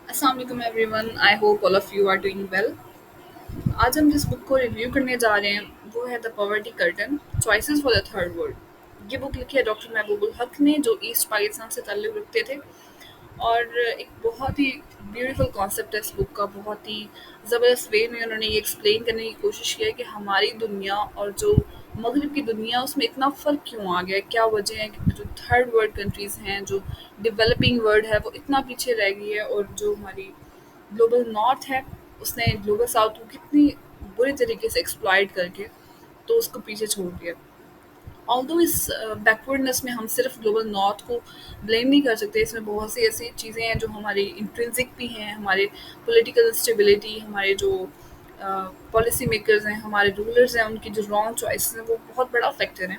Assalamu alaikum everyone. I hope all of you are doing well. आज हम जिस book को रिव्यू करने जा रहे हैं वो है the poverty curtain choices for the third world. ये बुक लिखी है डॉक्टर महबूबुल हक ने, जो ईस्ट पाकिस्तान से ताल्लुक़ रखते थे। और एक बहुत ही ब्यूटीफुल कॉन्सेप्ट है इस बुक का। बहुत ही ज़बरदस्त वे में उन्होंने ये एक्सप्लेन करने की कोशिश की है कि हमारी दुनिया और जो मगरब की दुनिया उसमें इतना फ़र्क क्यों आ गया है, क्या वजह है कि जो थर्ड वर्ल्ड कंट्रीज़ हैं, जो डेवलपिंग वर्ल्ड है, वो इतना पीछे रह गई है, और जो हमारी ग्लोबल नॉर्थ है उसने ग्लोबल साउथ को कितनी बुरी तरीके से एक्सप्लॉइट करके तो उसको पीछे छोड़ दिया। ऑल्दो इस बैकवर्डनेस में हम सिर्फ ग्लोबल नॉर्थ को ब्लेम नहीं कर सकते। इसमें बहुत सी ऐसी चीज़ें हैं जो हमारी इंट्रिंसिक भी हैं। हमारे पॉलिटिकल स्टेबिलिटी, हमारे जो पॉलिसी मेकर्स हैं, हमारे रूलर्स हैं, उनकी जो रॉन्ग चॉइसेस हैं वो बहुत बड़ा फैक्टर है।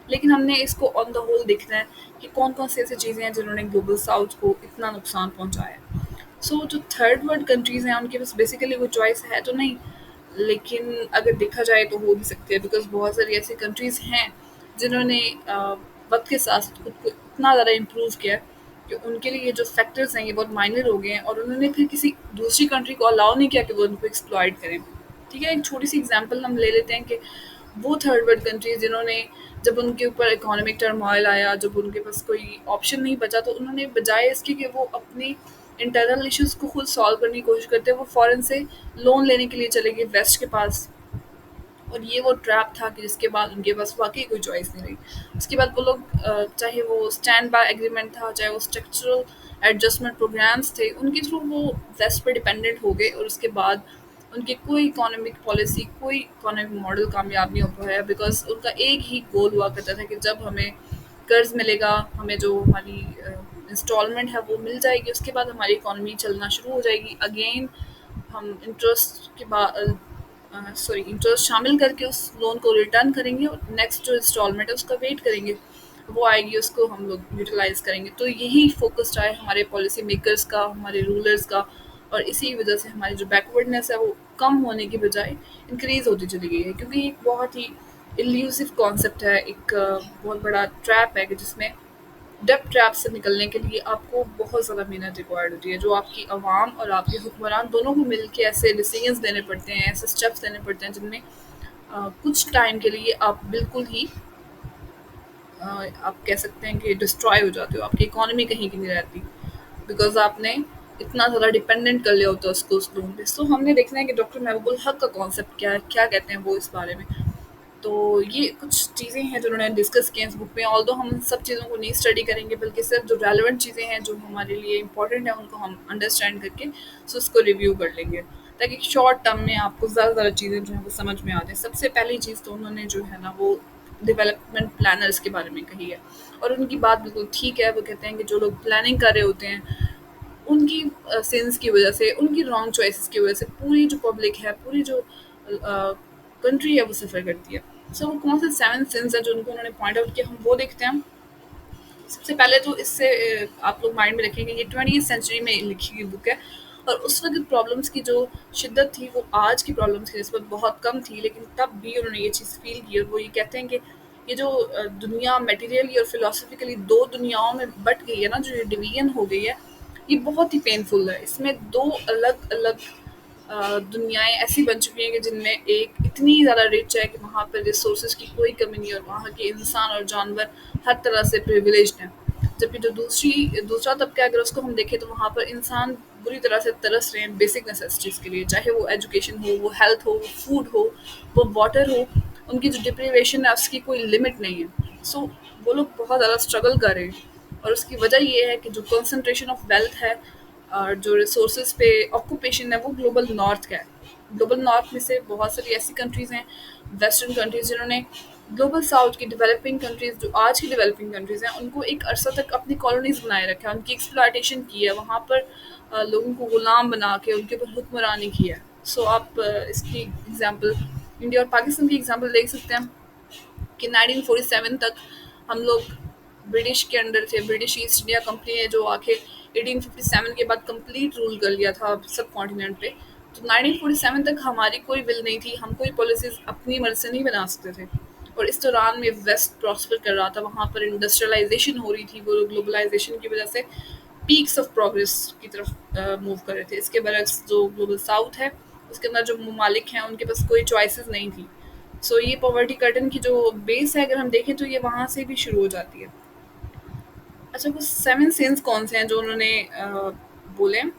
लेकिन हमने इसको ऑन द होल देखना है कि कौन कौन सी ऐसी चीज़ें हैं जिन्होंने ग्लोबल साउथ को इतना नुकसान पहुंचाया है। जो थर्ड वर्ल्ड कंट्रीज़ हैं उनके पास बेसिकली कोई चॉइस है तो नहीं, लेकिन अगर देखा जाए तो हो भी सकती है, बिकॉज़ बहुत सारी ऐसी कंट्रीज़ हैं जिन्होंने वक़्त के साथ खुद को इतना ज़्यादा इम्प्रूव किया है कि उनके लिए ये जो फैक्टर्स हैं ये बहुत माइनर हो गए हैं, और उन्होंने फिर किसी दूसरी कंट्री को अलाउ नहीं किया कि वो उनको एक्सप्लॉइट करें। ठीक है, एक छोटी सी एग्जांपल हम ले लेते हैं कि वो थर्ड वर्ल्ड कंट्रीज़ जिन्होंने, जब उनके ऊपर इकोनॉमिक टर्मोइल आया, जब उनके पास कोई ऑप्शन नहीं बचा, तो उन्होंने बजाय इसके कि वो अपनी इंटरनल इश्यूज़ को खुद सॉल्व करने की कोशिश करते हैं, वो फ़ौरन से लोन लेने के लिए चले गए वेस्ट के पास। और ये वो ट्रैप था कि जिसके बाद उनके पास वाक़ई कोई चॉइस नहीं रही। उसके बाद वो लोग चाहे वो स्टैंड बाय एग्रीमेंट था, चाहे वो स्ट्रक्चरल एडजस्टमेंट प्रोग्राम्स थे, उनके थ्रू वो वेस्ट पे डिपेंडेंट हो गए, और उसके बाद उनकी कोई इकोनॉमिक पॉलिसी, कोई इकोनॉमिक मॉडल कामयाब नहीं हो पाया, बिकॉज़ उनका एक ही गोल हुआ करता था कि जब हमें कर्ज़ मिलेगा, हमें जो हमारी इंस्टॉलमेंट है वो मिल जाएगी, उसके बाद हमारी इकोनॉमी चलना शुरू हो जाएगी। अगेन हम इंटरेस्ट के बाद इंटरेस्ट शामिल करके उस लोन को रिटर्न करेंगे, और नेक्स्ट जो इंस्टॉलमेंट है उसका वेट करेंगे, वो आएगी, उसको हम लोग यूटिलाइज करेंगे। तो यही फोकस रहा है हमारे पॉलिसी मेकर्स का, हमारे रूलर्स का, और इसी वजह से हमारी जो बैकवर्डनेस है वो कम होने की बजाय इंक्रीज होती चली गई है, क्योंकि ये एक बहुत ही इल्यूसिव कॉन्सेप्ट है, एक बहुत बड़ा ट्रैप है कि जिसमें डेब्ट ट्रैप से निकलने के लिए आपको बहुत ज़्यादा मेहनत रिक्वायर्ड होती है, जो आपकी आवाम और आपके हुक्मरान दोनों को मिल के ऐसे डिसीजंस लेने पड़ते हैं, ऐसे स्टेप्स लेने पड़ते हैं जिनमें कुछ टाइम के लिए आप बिल्कुल ही आप कह सकते हैं कि डिस्ट्रॉय हो जाते हो, आपकी इकोनॉमी कहीं की नहीं रहती, बिकॉज आपने इतना ज़्यादा डिपेंडेंट कर लिया होता है उसको उस लोन पे। सो हमने देखना है कि डॉक्टर महबूबुल हक का कॉन्सेप्ट क्या है, क्या कहते हैं वो इस बारे में। तो ये कुछ चीज़ें हैं जो उन्होंने डिस्कस की हैं इस बुक में। ऑल्दो हम उन सब चीज़ों को नहीं स्टडी करेंगे, बल्कि सिर्फ जो रेलेवेंट चीज़ें हैं जो हमारे लिए इंपॉर्टेंट है उनको हम अंडरस्टैंड करके सो उसको रिव्यू कर लेंगे, ताकि शॉर्ट टर्म में आपको ज़्यादा ज़्यादा चीज़ें जो है वो समझ में आ जाए। सबसे पहली चीज़ तो उन्होंने जो है ना वो डेवलपमेंट प्लानर्स के बारे में कही है, और उनकी बात बिल्कुल ठीक है। वो कहते हैं कि जो लोग प्लानिंग कर रहे होते हैं उनकी सिंस की वजह से, उनकी रॉन्ग चॉइसेस की वजह से पूरी जो पब्लिक है, पूरी जो कंट्री है वो सफ़र करती है। सो वो कौन से 7 सिंस हैं जो उनको उन्होंने पॉइंट आउट किया, हम वो देखते हैं। सबसे पहले तो इससे आप लोग माइंड में रखेंगे ये 20th सेंचुरी में लिखी गई बुक है, और उस वक़्त प्रॉब्लम्स की जो शिद्दत थी वो आज की प्रॉब्लम्स की निस्बत बहुत कम थी, लेकिन तब भी उन्होंने ये चीज़ फ़ील की, और वो ये कहते हैं कि ये जो दुनिया मटेरियली और फिलॉसफिकली 2 दुनियाओं में बँट गई है ना, जो ये डिवीज़न हो गई है, ये बहुत ही पेनफुल है। इसमें 2 अलग-अलग दुनियाएँ ऐसी बन चुकी हैं कि जिनमें एक इतनी ज़्यादा रिच है कि वहाँ पर रिसोर्सेज़ की कोई कमी नहीं है, और वहाँ के इंसान और जानवर हर तरह से प्रिविलेज्ड हैं। जबकि जो दूसरा तबका है, अगर उसको हम देखें तो वहाँ पर इंसान बुरी तरह से तरस रहे हैं बेसिक नेसेसिटीज़ के लिए, चाहे वो एजुकेशन हो, वो हेल्थ हो, वो फूड हो, वो वाटर हो। उनकी जो डिप्रिवेशन है उसकी कोई लिमिट नहीं है। सो वो लोग बहुत ज़्यादा स्ट्रगल कर रहे हैं, और उसकी वजह ये है कि जो कंसंट्रेशन ऑफ वेल्थ है और जो रिसोर्सेज पे ऑक्यूपेशन है वो ग्लोबल नॉर्थ का है। ग्लोबल नॉर्थ में से बहुत सारी ऐसी कंट्रीज़ हैं, वेस्टर्न कंट्रीज़, जिन्होंने ग्लोबल साउथ की डेवलपिंग कंट्रीज़, जो आज की डेवलपिंग कंट्रीज़ हैं, उनको एक अरसा तक अपनी कॉलोनीज़ बनाए रखा है, उनकी एक्सप्लॉयटेशन की है, वहाँ पर लोगों को गुलाम बना के उनके ऊपर हुक्मरानी की है। सो आप इसकी एग्जांपल इंडिया और पाकिस्तान की एग्जांपल देख सकते हैं कि 1947 तक हम लोग ब्रिटिश के अंडर थे। ब्रिटिश ईस्ट इंडिया कंपनी ने जो आके 1857 के बाद कंप्लीट रूल कर लिया था सब कॉन्टिनेंट पे। तो 1947 तक हमारी कोई विल नहीं थी, हम कोई पॉलिसीज अपनी मर्जी से नहीं बना सकते थे। और इस दौरान में वेस्ट प्रॉस्पर कर रहा था, वहाँ पर इंडस्ट्रियलाइजेशन हो रही थी, वो ग्लोबलाइजेशन की वजह से पीक्स ऑफ प्रोग्रेस की तरफ मूव कर रहे थे। इसके बरक्स जो ग्लोबल साउथ है, उसके अंदर जो ममालिक हैं उनके पास कोई चॉइसेस नहीं थी। सो ये पॉवर्टी कर्टन की जो बेस है, अगर हम देखें तो ये वहाँ से भी शुरू हो जाती है। अच्छा, वो 7 सिंस कौन-से हैं जो उन्होंने बोले हैं?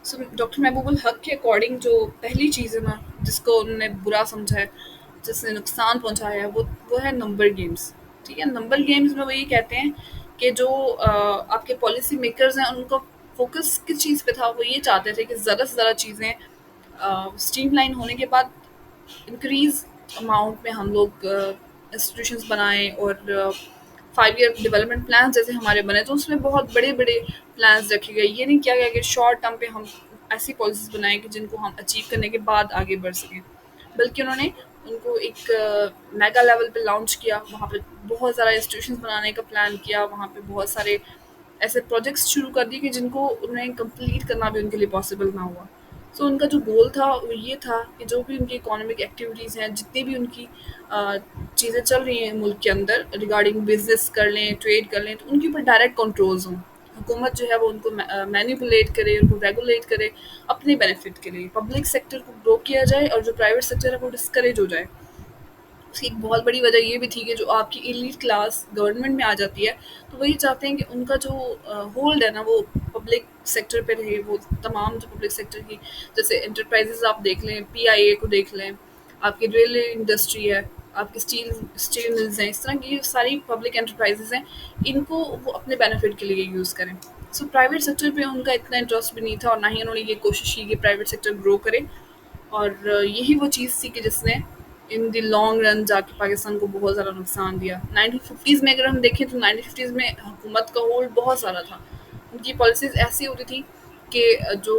सो डॉक्टर महबूबुल हक के अकॉर्डिंग जो पहली चीज़ है ना, जिसको उन्होंने बुरा समझा है, जिसने नुकसान पहुँचाया है, वो है नंबर गेम्स, ठीक है? नंबर गेम्स में वो ये कहते हैं कि जो आपके पॉलिसी मेकर्स हैं, उनका फ़ोकस किस चीज़ पे था, वो ये चाहते थे कि ज़्यादा से ज़्यादा चीज़ें स्ट्रीमलाइन होने के बाद इंक्रीज़ अमाउंट में हम लोग इंस्टीट्यूशंस बनाएँ और 5 ईयर डेवलपमेंट प्लान्स जैसे हमारे बने, तो उसमें बहुत बड़े-बड़े प्लान्स रखे गए। ये नहीं किया गया कि शॉर्ट टर्म पे हम ऐसी पॉलिसीज़ बनाएँ कि जिनको हम अचीव करने के बाद आगे बढ़ सकें। बल्कि उन्होंने उनको एक मेगा लेवल पे लॉन्च किया, वहाँ पे बहुत सारा इंस्टीट्यूशंस बनाने का प्लान किया, वहाँ पे बहुत सारे ऐसे प्रोजेक्ट्स शुरू कर दिए कि जिनको उन्हें कंप्लीट करना भी उनके लिए पॉसिबल ना हुआ। सो उनका जो गोल था वो ये था कि जो भी उनकी इकोनॉमिक एक्टिविटीज़ हैं, जितनी भी उनकी चीज़ें चल रही हैं मुल्क के अंदर रिगार्डिंग बिजनेस कर लें, ट्रेड कर लें, तो उनके ऊपर डायरेक्ट कंट्रोल्स हों। हुकूमत जो है वो उनको मैनिपुलेट करे, उनको रेगुलेट करे अपने बेनिफिट के लिए। पब्लिक सेक्टर को ग्रो किया जाए और जो प्राइवेट सेक्टर है वो डिस्करेज हो जाए। उसकी एक बहुत बड़ी वजह ये भी थी कि जो आपकी एलीट क्लास गवर्नमेंट में आ जाती है, तो वही चाहते हैं कि उनका जो होल्ड है ना, वो पब्लिक सेक्टर पे रहे। वो तमाम जो पब्लिक सेक्टर की जैसे एंटरप्राइजेज़ आप देख लें, पीआईए को देख लें, आपकी रेलवे इंडस्ट्री है, आपकी स्टील मिल्स हैं, इस तरह की जो सारी पब्लिक एंटरप्राइजेज़ हैं, इनको वो अपने बेनिफिट के लिए यूज़ करें। सो प्राइवेट सेक्टर पे उनका इतना इंटरेस्ट भी नहीं था और ना ही उन्होंने ये कोशिश की कि प्राइवेट सेक्टर ग्रो करे। और यही वो चीज़ थी कि जिसने इन द लॉन्ग रन जाके पाकिस्तान को बहुत ज़्यादा नुकसान दिया। 1950s में अगर हम देखें तो 1950s में हुकूमत का होल्ड बहुत सारा था। उनकी पॉलिसीज़ ऐसी होती थी कि जो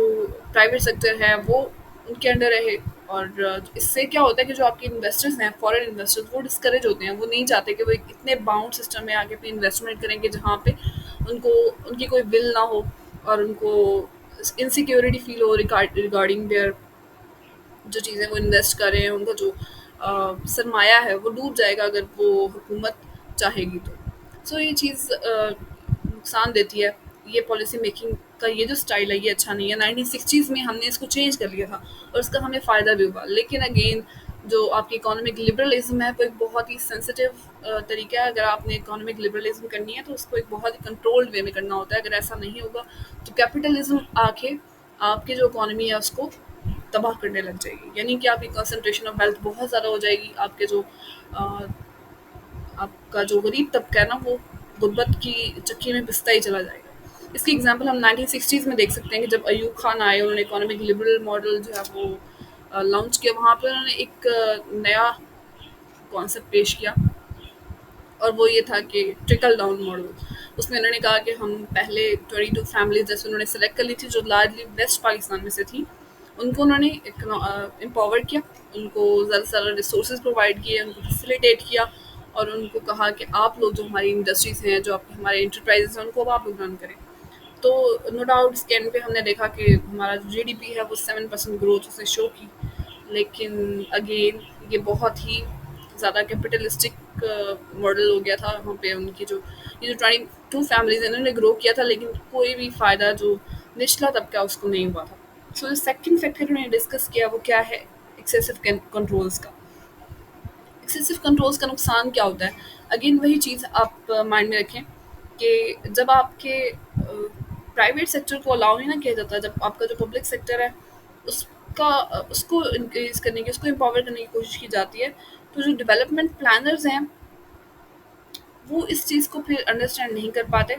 प्राइवेट सेक्टर है वो उनके अंडर रहे। और इससे क्या होता है कि जो आपके इन्वेस्टर्स हैं, फॉरेन इन्वेस्टर्स, वो डिस्करेज होते हैं। वो नहीं चाहते कि वो एक इतने बाउंड सिस्टम में आके अपनी इन्वेस्टमेंट करेंगे जहाँ पे उनको उनकी कोई विल ना हो और उनको इनसिक्योरिटी फील हो रिगार्डिंग देयर जो चीज़ें वो इन्वेस्ट कर रहे हैं, उनका जो सरमाया है वो डूब जाएगा अगर वो हुकूमत चाहेगी तो। सो ये चीज़ नुकसान देती है। ये पॉलिसी मेकिंग का ये जो स्टाइल है ये अच्छा नहीं है। 1960s में हमने इसको चेंज कर लिया था और इसका हमें फ़ायदा भी हुआ। लेकिन अगेन जो आपकी इकोनॉमिक लिबरलिज्म है वो एक बहुत ही सेंसिटिव तरीका है। अगर आपने इकोनॉमिक लिबरलिज्म करनी है तो उसको एक बहुत ही कंट्रोल्ड वे में करना होता है। अगर ऐसा नहीं होगा तो कैपिटलिज्म आके आपकी जो इकोनॉमी है उसको तबाह करने लग जाएगी। यानी कि आपकी कंसंट्रेशन ऑफ वेल्थ बहुत ज़्यादा हो जाएगी। आपके जो अ, आपका जो गरीब तबका है ना वो गुर्बत की चक्की में पिसता ही चला जाएगा। इसकी एग्जांपल हम 1960s में देख सकते हैं कि जब अयूब खान आए, उन्होंने इकोनॉमिक लिबरल मॉडल जो है वो लॉन्च किया। वहाँ पर उन्होंने एक नया कॉन्सेप्ट पेश किया और वो ये था कि ट्रिकल डाउन मॉडल। उसमें उन्होंने कहा कि हम पहले 22 फैमिलीज जैसे उन्होंने सेलेक्ट कर ली थी जो लार्जली वेस्ट पाकिस्तान में से थी। उनको उन्होंने एम्पावर किया, उनको ज़्यादा से ज़्यादा रिसोर्स प्रोवाइड किए, उनको फैसिलिटेट किया और उनको कहा कि आप लोग जो हमारी इंडस्ट्रीज़ हैं, जो आपकी हमारे इंटरप्राइजेस हैं, उनको अब आप लोग रन करें। तो नो डाउट इसके एंड पे हमने देखा कि हमारा जो जीडीपी है वो 7% ग्रोथ उसने शो की। लेकिन अगेन ये बहुत ही ज़्यादा कैपिटलिस्टिक मॉडल हो गया था। वहाँ पे उनकी जो ये जो 22 फैमिलीज इन्होंने ग्रो किया था, लेकिन कोई भी फ़ायदा जो निचला तबका उसको नहीं हुआ था। सो जो सेकंड फैक्टर उन्होंने डिस्कस किया वो क्या है, एक्सेसिव कंट्रोल्स का। एक्सेसिव कंट्रोल्स का नुकसान क्या होता है? अगेन वही चीज़ आप माइंड में रखें कि जब आपके प्राइवेट सेक्टर को अलाउ नहीं ना किया जाता, जब आपका जो पब्लिक सेक्टर है उसको इंक्रीज करने की, उसको एम्पावर करने की कोशिश की जाती है, तो जो डेवलपमेंट प्लानर्स हैं वो इस चीज़ को फिर अंडरस्टैंड नहीं कर पाते